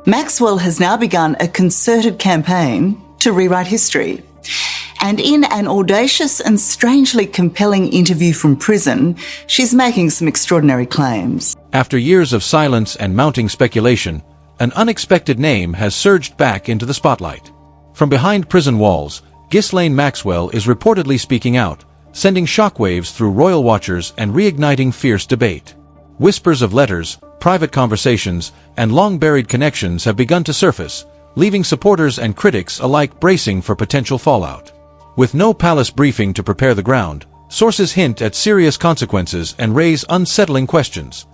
Maxwell has now begun a concerted campaign to rewrite history. And in an audacious and strangely compelling interview from prison, she's making some extraordinary claims. After years of silence and mounting speculation, an unexpected name has surged back into the spotlight. From behind prison walls, Ghislaine Maxwell is reportedly speaking out, sending shockwaves through royal watchers and reigniting fierce debate. Whispers of letters, private conversations, and long-buried connections have begun to surface, leaving supporters and critics alike bracing for potential fallout. With no palace briefing to prepare the ground, sources hint at serious consequences and raise unsettling questions.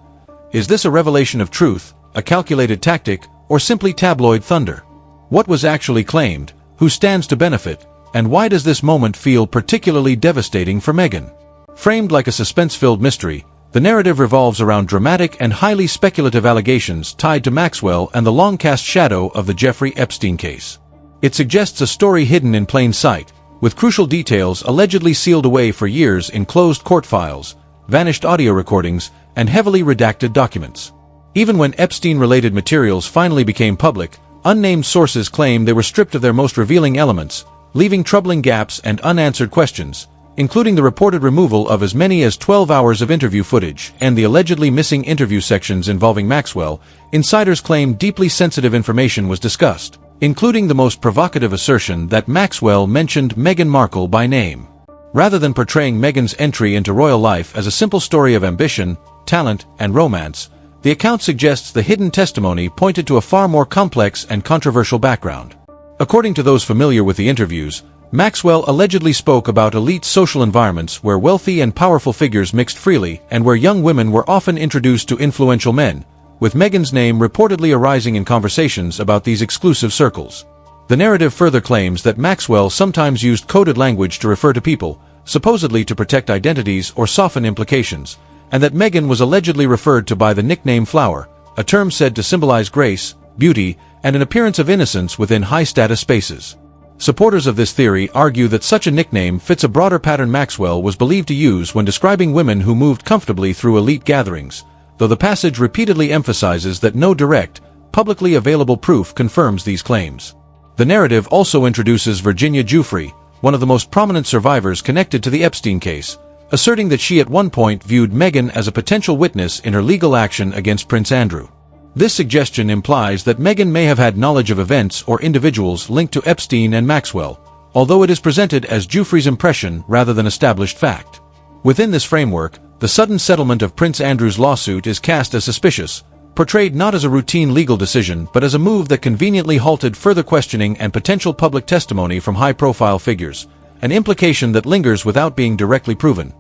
Is this a revelation of truth, a calculated tactic, or simply tabloid thunder? What was actually claimed, who stands to benefit, and why does this moment feel particularly devastating for Meghan? Framed like a suspense-filled mystery, the narrative revolves around dramatic and highly speculative allegations tied to Maxwell and the long-cast shadow of the Jeffrey Epstein case. It suggests a story hidden in plain sight, with crucial details allegedly sealed away for years in closed court files, vanished audio recordings, and heavily redacted documents. Even when Epstein-related materials finally became public, unnamed sources claim they were stripped of their most revealing elements, leaving troubling gaps and unanswered questions, including the reported removal of as many as 12 hours of interview footage and the allegedly missing interview sections involving Maxwell. Insiders claim deeply sensitive information was discussed, including the most provocative assertion that Maxwell mentioned Meghan Markle by name. Rather than portraying Meghan's entry into royal life as a simple story of ambition, talent, and romance, the account suggests the hidden testimony pointed to a far more complex and controversial background. According to those familiar with the interviews, Maxwell allegedly spoke about elite social environments where wealthy and powerful figures mixed freely and where young women were often introduced to influential men, with Meghan's name reportedly arising in conversations about these exclusive circles. The narrative further claims that Maxwell sometimes used coded language to refer to people, supposedly to protect identities or soften implications, and that Meghan was allegedly referred to by the nickname Flower, a term said to symbolize grace, beauty, and an appearance of innocence within high-status spaces. Supporters of this theory argue that such a nickname fits a broader pattern Maxwell was believed to use when describing women who moved comfortably through elite gatherings, though the passage repeatedly emphasizes that no direct, publicly available proof confirms these claims. The narrative also introduces Virginia Giuffre, one of the most prominent survivors connected to the Epstein case, asserting that she at one point viewed Meghan as a potential witness in her legal action against Prince Andrew. This suggestion implies that Meghan may have had knowledge of events or individuals linked to Epstein and Maxwell, although it is presented as Giuffre's impression rather than established fact. Within this framework, the sudden settlement of Prince Andrew's lawsuit is cast as suspicious, portrayed not as a routine legal decision but as a move that conveniently halted further questioning and potential public testimony from high-profile figures, an implication that lingers without being directly proven.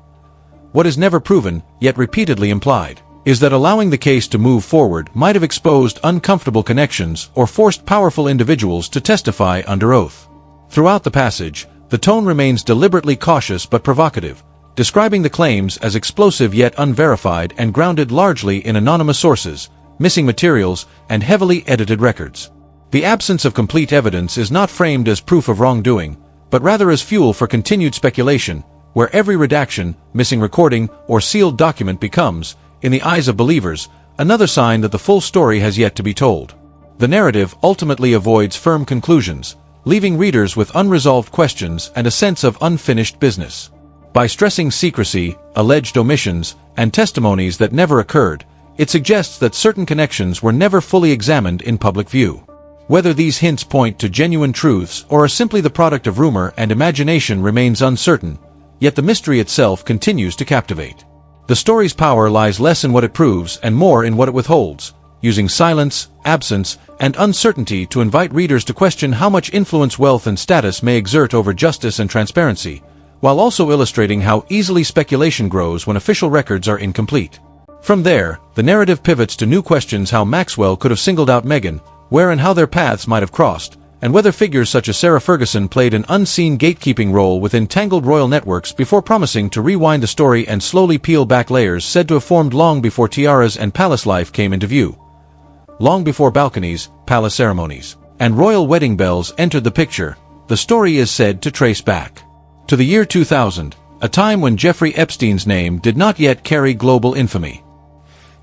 What is never proven, yet repeatedly implied, is that allowing the case to move forward might have exposed uncomfortable connections or forced powerful individuals to testify under oath. Throughout the passage, the tone remains deliberately cautious but provocative, describing the claims as explosive yet unverified and grounded largely in anonymous sources, missing materials, and heavily edited records. The absence of complete evidence is not framed as proof of wrongdoing, but rather as fuel for continued speculation, where every redaction, missing recording, or sealed document becomes, in the eyes of believers, another sign that the full story has yet to be told. The narrative ultimately avoids firm conclusions, leaving readers with unresolved questions and a sense of unfinished business. By stressing secrecy, alleged omissions, and testimonies that never occurred, it suggests that certain connections were never fully examined in public view. Whether these hints point to genuine truths or are simply the product of rumor and imagination remains uncertain, yet the mystery itself continues to captivate. The story's power lies less in what it proves and more in what it withholds, using silence, absence, and uncertainty to invite readers to question how much influence wealth and status may exert over justice and transparency, while also illustrating how easily speculation grows when official records are incomplete. From there, the narrative pivots to new questions: how Maxwell could have singled out Meghan, where and how their paths might have crossed, and whether figures such as Sarah Ferguson played an unseen gatekeeping role within tangled royal networks, before promising to rewind the story and slowly peel back layers said to have formed long before tiaras and palace life came into view. Long before balconies, palace ceremonies, and royal wedding bells entered the picture, the story is said to trace back to the year 2000, a time when Jeffrey Epstein's name did not yet carry global infamy.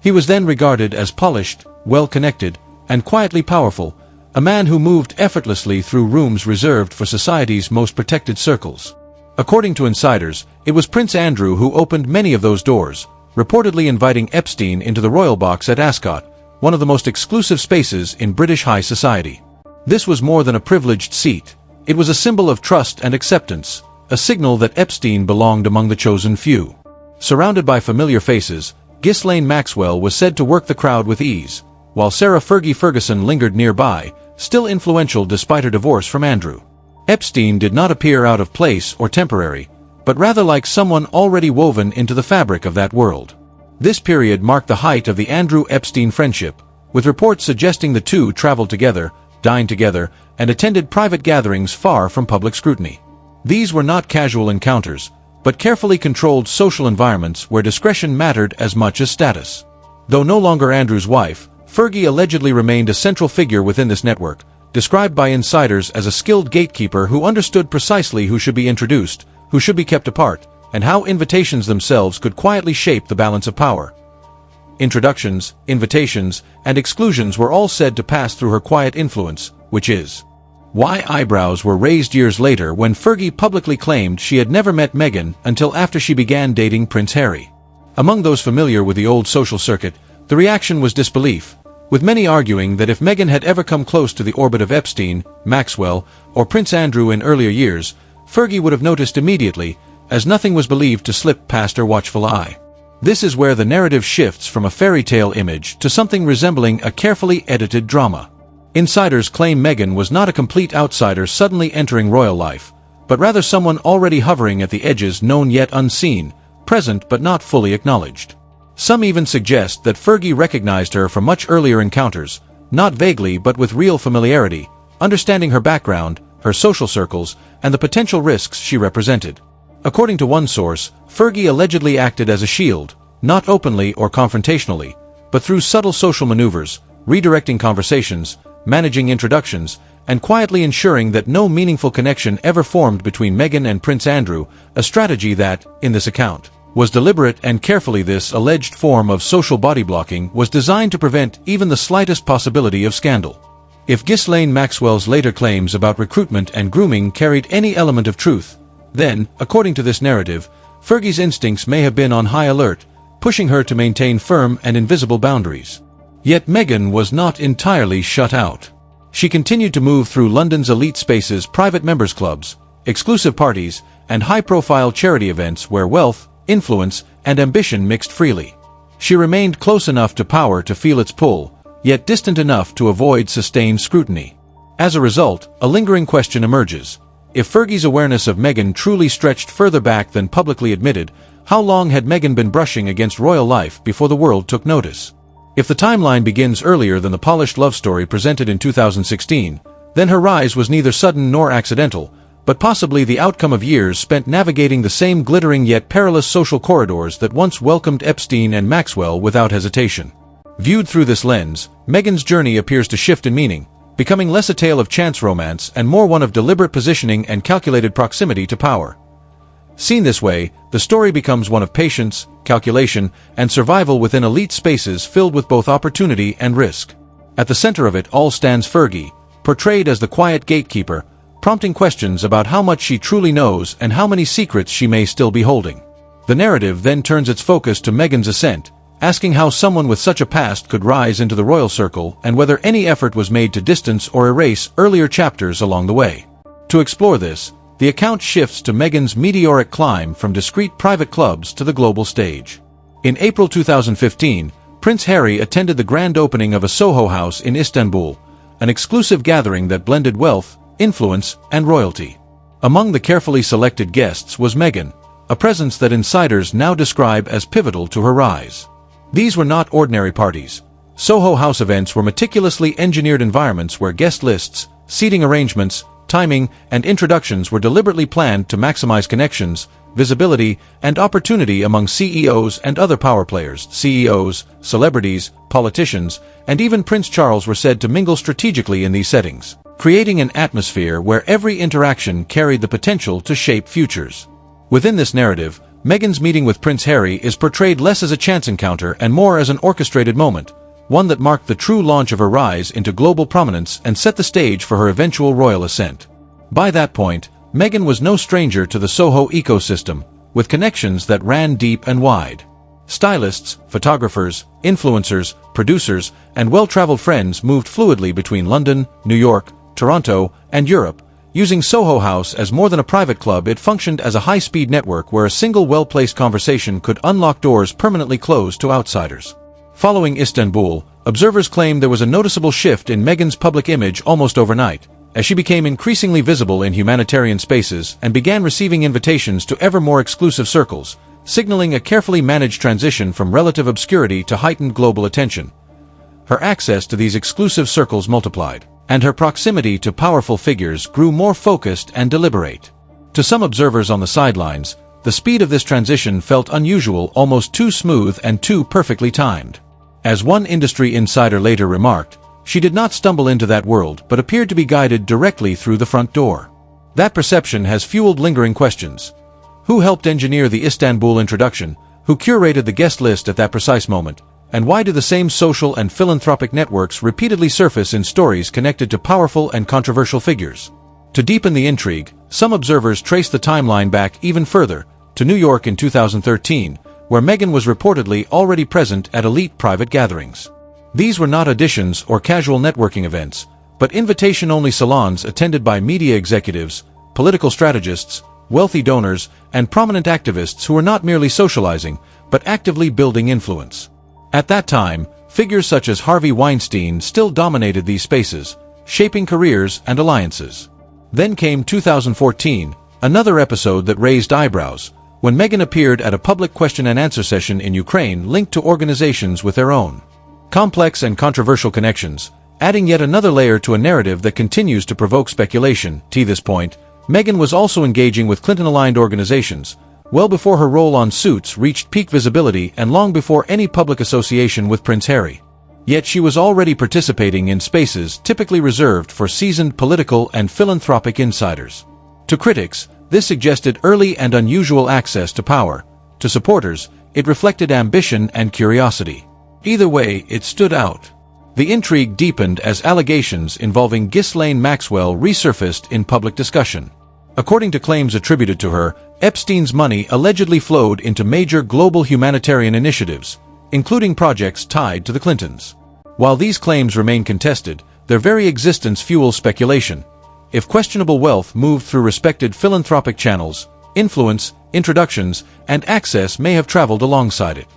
He was then regarded as polished, well-connected, and quietly powerful, a man who moved effortlessly through rooms reserved for society's most protected circles. According to insiders, it was Prince Andrew who opened many of those doors, reportedly inviting Epstein into the royal box at Ascot, one of the most exclusive spaces in British high society. This was more than a privileged seat. It was a symbol of trust and acceptance, a signal that Epstein belonged among the chosen few. Surrounded by familiar faces, Ghislaine Maxwell was said to work the crowd with ease, while Sarah Fergie Ferguson lingered nearby, still influential despite her divorce from Andrew. Epstein did not appear out of place or temporary, but rather like someone already woven into the fabric of that world. This period marked the height of the Andrew-Epstein friendship, with reports suggesting the two traveled together, dined together, and attended private gatherings far from public scrutiny. These were not casual encounters, but carefully controlled social environments where discretion mattered as much as status. Though no longer Andrew's wife, Fergie allegedly remained a central figure within this network, described by insiders as a skilled gatekeeper who understood precisely who should be introduced, who should be kept apart, and how invitations themselves could quietly shape the balance of power. Introductions, invitations, and exclusions were all said to pass through her quiet influence, which is why eyebrows were raised years later when Fergie publicly claimed she had never met Meghan until after she began dating Prince Harry. Among those familiar with the old social circuit, the reaction was disbelief, with many arguing that if Meghan had ever come close to the orbit of Epstein, Maxwell, or Prince Andrew in earlier years, Fergie would have noticed immediately, as nothing was believed to slip past her watchful eye. This is where the narrative shifts from a fairy tale image to something resembling a carefully edited drama. Insiders claim Meghan was not a complete outsider suddenly entering royal life, but rather someone already hovering at the edges, known yet unseen, present but not fully acknowledged. Some even suggest that Fergie recognized her from much earlier encounters, not vaguely but with real familiarity, understanding her background, her social circles, and the potential risks she represented. According to one source, Fergie allegedly acted as a shield, not openly or confrontationally, but through subtle social maneuvers, redirecting conversations, managing introductions, and quietly ensuring that no meaningful connection ever formed between Meghan and Prince Andrew, a strategy that, in this account, was deliberate and carefully. This alleged form of social body blocking was designed to prevent even the slightest possibility of scandal. If Ghislaine Maxwell's later claims about recruitment and grooming carried any element of truth, then, according to this narrative, Fergie's instincts may have been on high alert, pushing her to maintain firm and invisible boundaries. Yet Meghan was not entirely shut out. She continued to move through London's elite spaces, private members' clubs, exclusive parties, and high-profile charity events where wealth, influence, and ambition mixed freely. She remained close enough to power to feel its pull, yet distant enough to avoid sustained scrutiny. As a result, a lingering question emerges. If Fergie's awareness of Meghan truly stretched further back than publicly admitted, how long had Meghan been brushing against royal life before the world took notice? If the timeline begins earlier than the polished love story presented in 2016, then her rise was neither sudden nor accidental, but possibly the outcome of years spent navigating the same glittering yet perilous social corridors that once welcomed Epstein and Maxwell without hesitation. Viewed through this lens, Meghan's journey appears to shift in meaning, becoming less a tale of chance romance and more one of deliberate positioning and calculated proximity to power. Seen this way, the story becomes one of patience, calculation, and survival within elite spaces filled with both opportunity and risk. At the center of it all stands Fergie, portrayed as the quiet gatekeeper, prompting questions about how much she truly knows and how many secrets she may still be holding. The narrative then turns its focus to Meghan's ascent, asking how someone with such a past could rise into the royal circle and whether any effort was made to distance or erase earlier chapters along the way. To explore this, the account shifts to Meghan's meteoric climb from discreet private clubs to the global stage. In April 2015, Prince Harry attended the grand opening of a Soho house in Istanbul, an exclusive gathering that blended wealth, influence, and royalty. Among the carefully selected guests was Meghan, a presence that insiders now describe as pivotal to her rise. These were not ordinary parties. Soho House events were meticulously engineered environments where guest lists, seating arrangements, timing, and introductions were deliberately planned to maximize connections, visibility, and opportunity among CEOs and other power players. CEOs, celebrities, politicians, and even Prince Charles were said to mingle strategically in these settings, creating an atmosphere where every interaction carried the potential to shape futures. Within this narrative, Meghan's meeting with Prince Harry is portrayed less as a chance encounter and more as an orchestrated moment, one that marked the true launch of her rise into global prominence and set the stage for her eventual royal ascent. By that point, Meghan was no stranger to the Soho ecosystem, with connections that ran deep and wide. Stylists, photographers, influencers, producers, and well-traveled friends moved fluidly between London, New York, Toronto, and Europe. Using Soho House as more than a private club, it functioned as a high-speed network where a single well-placed conversation could unlock doors permanently closed to outsiders. Following Istanbul, observers claimed there was a noticeable shift in Meghan's public image almost overnight, as she became increasingly visible in humanitarian spaces and began receiving invitations to ever more exclusive circles, signaling a carefully managed transition from relative obscurity to heightened global attention. Her access to these exclusive circles multiplied, and her proximity to powerful figures grew more focused and deliberate. To some observers on the sidelines, the speed of this transition felt unusual, almost too smooth and too perfectly timed. As one industry insider later remarked, she did not stumble into that world but appeared to be guided directly through the front door. That perception has fueled lingering questions. Who helped engineer the Istanbul introduction? Who curated the guest list at that precise moment? And why do the same social and philanthropic networks repeatedly surface in stories connected to powerful and controversial figures? To deepen the intrigue, some observers trace the timeline back even further, to New York in 2013, where Meghan was reportedly already present at elite private gatherings. These were not auditions or casual networking events, but invitation-only salons attended by media executives, political strategists, wealthy donors, and prominent activists who were not merely socializing, but actively building influence. At that time, figures such as Harvey Weinstein still dominated these spaces, shaping careers and alliances. Then came 2014, another episode that raised eyebrows, when Meghan appeared at a public question-and-answer session in Ukraine linked to organizations with their own complex and controversial connections, adding yet another layer to a narrative that continues to provoke speculation. To this point, Meghan was also engaging with Clinton-aligned organizations, well before her role on Suits reached peak visibility and long before any public association with Prince Harry. Yet she was already participating in spaces typically reserved for seasoned political and philanthropic insiders. To critics, this suggested early and unusual access to power. To supporters, it reflected ambition and curiosity. Either way, it stood out. The intrigue deepened as allegations involving Ghislaine Maxwell resurfaced in public discussion. According to claims attributed to her, Epstein's money allegedly flowed into major global humanitarian initiatives, including projects tied to the Clintons. While these claims remain contested, their very existence fuels speculation. If questionable wealth moved through respected philanthropic channels, influence, introductions, and access may have traveled alongside it.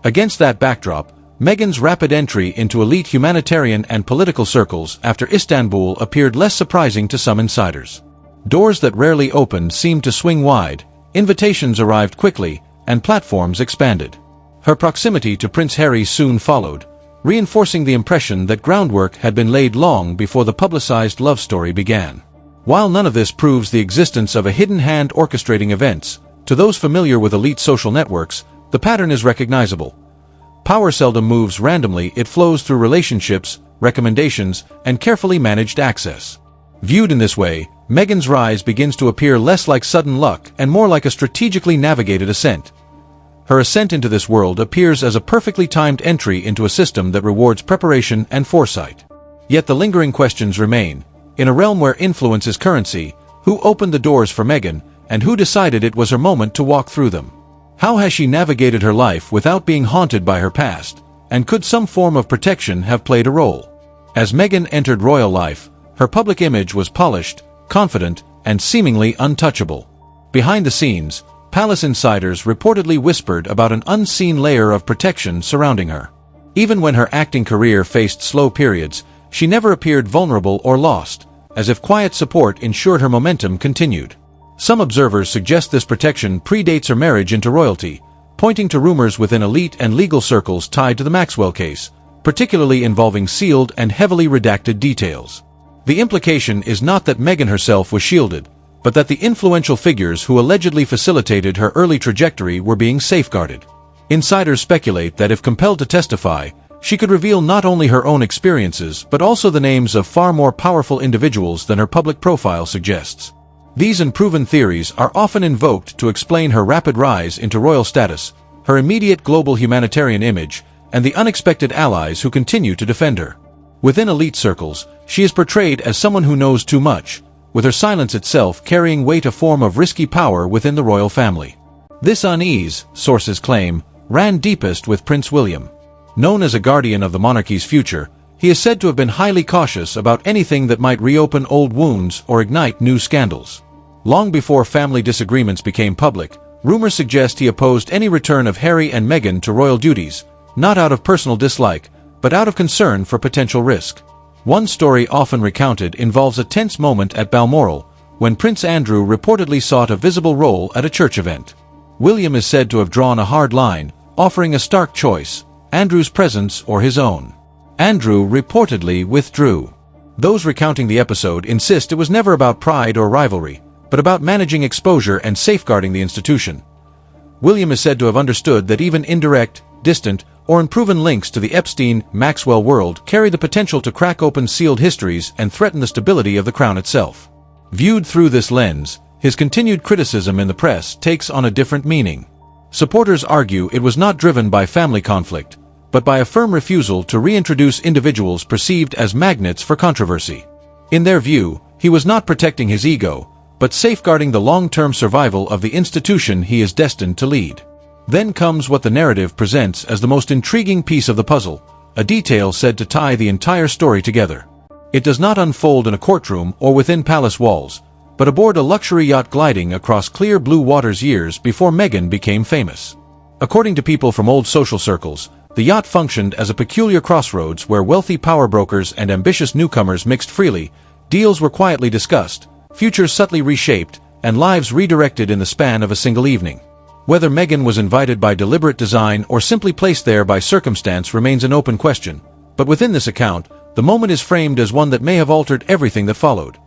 Against that backdrop, Meghan's rapid entry into elite humanitarian and political circles after Istanbul appeared less surprising to some insiders. Doors that rarely opened seemed to swing wide, invitations arrived quickly, and platforms expanded. Her proximity to Prince Harry soon followed, reinforcing the impression that groundwork had been laid long before the publicized love story began. While none of this proves the existence of a hidden hand orchestrating events, to those familiar with elite social networks, the pattern is recognizable. Power seldom moves randomly, it flows through relationships, recommendations, and carefully managed access. Viewed in this way, Meghan's rise begins to appear less like sudden luck and more like a strategically navigated ascent. Her ascent into this world appears as a perfectly timed entry into a system that rewards preparation and foresight. Yet the lingering questions remain. In a realm where influence is currency, who opened the doors for Meghan, and who decided it was her moment to walk through them? How has she navigated her life without being haunted by her past, and could some form of protection have played a role? As Meghan entered royal life, her public image was polished, confident, and seemingly untouchable. Behind the scenes, palace insiders reportedly whispered about an unseen layer of protection surrounding her. Even when her acting career faced slow periods, she never appeared vulnerable or lost, as if quiet support ensured her momentum continued. Some observers suggest this protection predates her marriage into royalty, pointing to rumors within elite and legal circles tied to the Maxwell case, particularly involving sealed and heavily redacted details. The implication is not that Meghan herself was shielded, but that the influential figures who allegedly facilitated her early trajectory were being safeguarded. Insiders speculate that if compelled to testify, she could reveal not only her own experiences but also the names of far more powerful individuals than her public profile suggests. These unproven theories are often invoked to explain her rapid rise into royal status, her immediate global humanitarian image, and the unexpected allies who continue to defend her. Within elite circles, she is portrayed as someone who knows too much, with her silence itself carrying weight, a form of risky power within the royal family. This unease, sources claim, ran deepest with Prince William. Known as a guardian of the monarchy's future, he is said to have been highly cautious about anything that might reopen old wounds or ignite new scandals. Long before family disagreements became public, rumors suggest he opposed any return of Harry and Meghan to royal duties, not out of personal dislike, but out of concern for potential risk. One story often recounted involves a tense moment at Balmoral, when Prince Andrew reportedly sought a visible role at a church event. William is said to have drawn a hard line, offering a stark choice: Andrew's presence or his own. Andrew reportedly withdrew. Those recounting the episode insist it was never about pride or rivalry, but about managing exposure and safeguarding the institution. William is said to have understood that even indirect, distant, or unproven links to the Epstein-Maxwell world carry the potential to crack open sealed histories and threaten the stability of the crown itself. Viewed through this lens, his continued criticism in the press takes on a different meaning. Supporters argue it was not driven by family conflict, but by a firm refusal to reintroduce individuals perceived as magnets for controversy. In their view, he was not protecting his ego, but safeguarding the long-term survival of the institution he is destined to lead. Then comes what the narrative presents as the most intriguing piece of the puzzle, a detail said to tie the entire story together. It does not unfold in a courtroom or within palace walls, but aboard a luxury yacht gliding across clear blue waters years before Meghan became famous. According to people from old social circles, the yacht functioned as a peculiar crossroads where wealthy power brokers and ambitious newcomers mixed freely, deals were quietly discussed, futures subtly reshaped, and lives redirected in the span of a single evening. Whether Meghan was invited by deliberate design or simply placed there by circumstance remains an open question, but within this account, the moment is framed as one that may have altered everything that followed.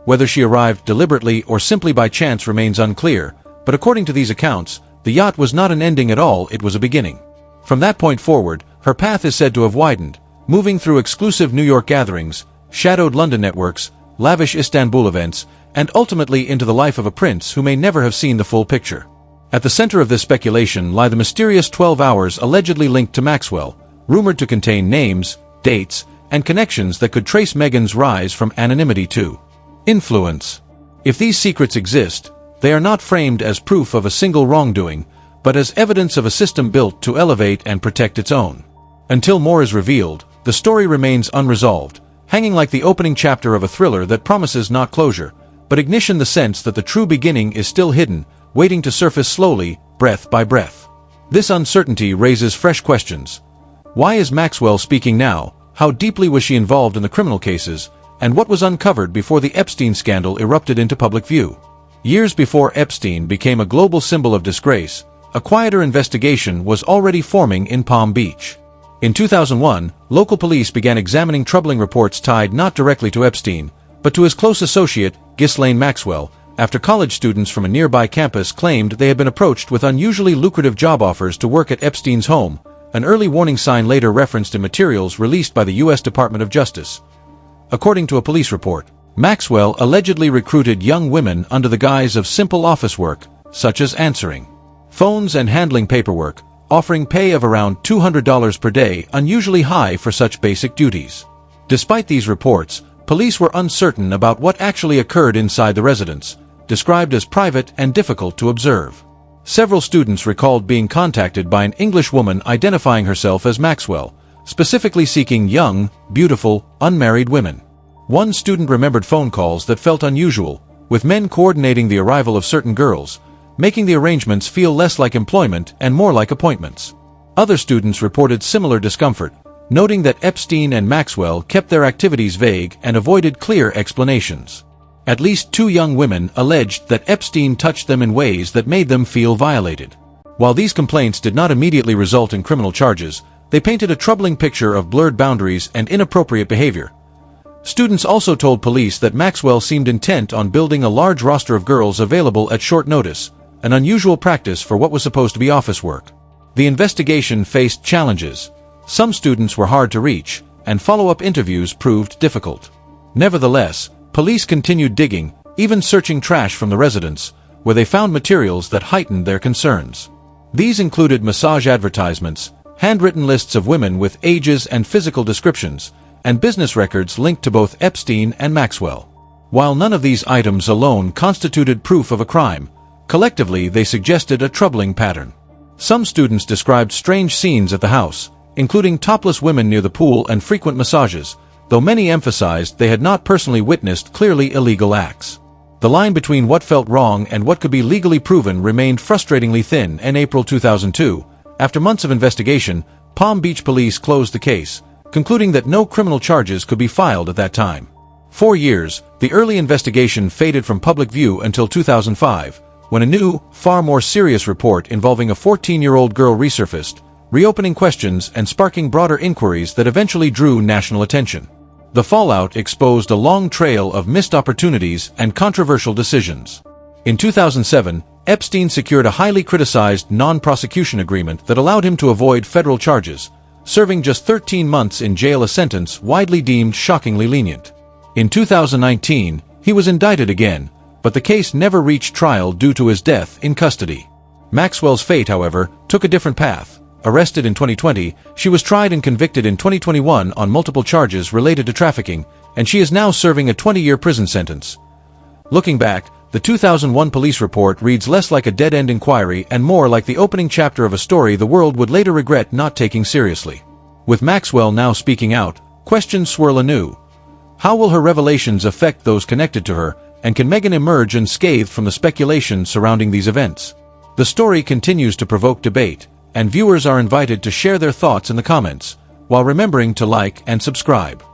Whether she arrived deliberately or simply by chance remains unclear, but according to these accounts, the yacht was not an ending at all, it was a beginning. From that point forward, her path is said to have widened, moving through exclusive New York gatherings, shadowed London networks, lavish Istanbul events, and ultimately into the life of a prince who may never have seen the full picture. At the center of this speculation lie the mysterious 12 hours allegedly linked to Maxwell, rumored to contain names, dates, and connections that could trace Meghan's rise from anonymity to influence. If these secrets exist, they are not framed as proof of a single wrongdoing, but as evidence of a system built to elevate and protect its own. Until more is revealed, the story remains unresolved, hanging like the opening chapter of a thriller that promises not closure, but ignition, the sense that the true beginning is still hidden, waiting to surface slowly, breath by breath. This uncertainty raises fresh questions. Why is Maxwell speaking now? How deeply was she involved in the criminal cases? And what was uncovered before the Epstein scandal erupted into public view? Years before Epstein became a global symbol of disgrace, a quieter investigation was already forming in Palm Beach. In 2001, local police began examining troubling reports tied not directly to Epstein, but to his close associate, Ghislaine Maxwell, after college students from a nearby campus claimed they had been approached with unusually lucrative job offers to work at Epstein's home, an early warning sign later referenced in materials released by the U.S. Department of Justice. According to a police report, Maxwell allegedly recruited young women under the guise of simple office work, such as answering phones and handling paperwork, offering pay of around $200 per day, unusually high for such basic duties. Despite these reports, police were uncertain about what actually occurred inside the residence, described as private and difficult to observe. Several students recalled being contacted by an English woman identifying herself as Maxwell, specifically seeking young, beautiful, unmarried women. One student remembered phone calls that felt unusual, with men coordinating the arrival of certain girls, making the arrangements feel less like employment and more like appointments. Other students reported similar discomfort, noting that Epstein and Maxwell kept their activities vague and avoided clear explanations. At least 2 young women alleged that Epstein touched them in ways that made them feel violated. While these complaints did not immediately result in criminal charges, they painted a troubling picture of blurred boundaries and inappropriate behavior. Students also told police that Maxwell seemed intent on building a large roster of girls available at short notice, an unusual practice for what was supposed to be office work. The investigation faced challenges. Some students were hard to reach, and follow-up interviews proved difficult. Nevertheless, police continued digging, even searching trash from the residence, where they found materials that heightened their concerns. These included massage advertisements, handwritten lists of women with ages and physical descriptions, and business records linked to both Epstein and Maxwell. While none of these items alone constituted proof of a crime, collectively they suggested a troubling pattern. Some students described strange scenes at the house, including topless women near the pool and frequent massages, though many emphasized they had not personally witnessed clearly illegal acts. The line between what felt wrong and what could be legally proven remained frustratingly thin. In April 2002, after months of investigation, Palm Beach police closed the case, concluding that no criminal charges could be filed at that time. 4 years, the early investigation faded from public view until 2005, when a new, far more serious report involving a 14-year-old girl resurfaced, reopening questions and sparking broader inquiries that eventually drew national attention. The fallout exposed a long trail of missed opportunities and controversial decisions. In 2007, Epstein secured a highly criticized non-prosecution agreement that allowed him to avoid federal charges, serving just 13 months in jail, a sentence widely deemed shockingly lenient. In 2019, he was indicted again, but the case never reached trial due to his death in custody. Maxwell's fate, however, took a different path. Arrested in 2020, she was tried and convicted in 2021 on multiple charges related to trafficking, and she is now serving a 20-year prison sentence. Looking back, the 2001 police report reads less like a dead-end inquiry and more like the opening chapter of a story the world would later regret not taking seriously. With Maxwell now speaking out, questions swirl anew. How will her revelations affect those connected to her, and can Meghan emerge unscathed from the speculation surrounding these events? The story continues to provoke debate, and viewers are invited to share their thoughts in the comments, while remembering to like and subscribe.